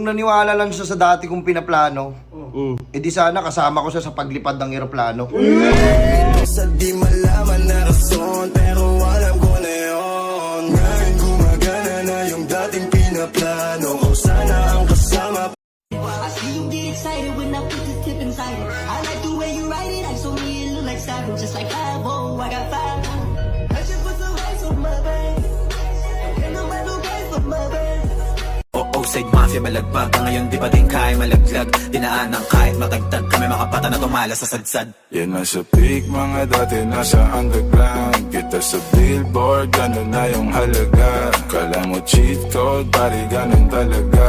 naniwala lang siya sa dati kong pinaplano, eh di sana kasama ko siya sa paglipad ng eroplano. Sa di malaman na rason, pero alam ko na yun. Ngayon gumagana na yung dating pinaplano ko, sana ang kasama. I see you get excited when I put this tip inside it. I like the way you write it, I saw me it look like seven, just like 5-0, I got 5. I just put some ice on my brain, and I'm right away from my brain. Outside mafia malagbag, ngayon di pa din kaya malaglag. Dinaan ng kahit matagtag, kami makapata na tumala sa sadsad. Yan nasa peak, mga dati nasa underground. Kita sa billboard, ganun na yung halaga. Kala mo cheat code, pare ganun talaga.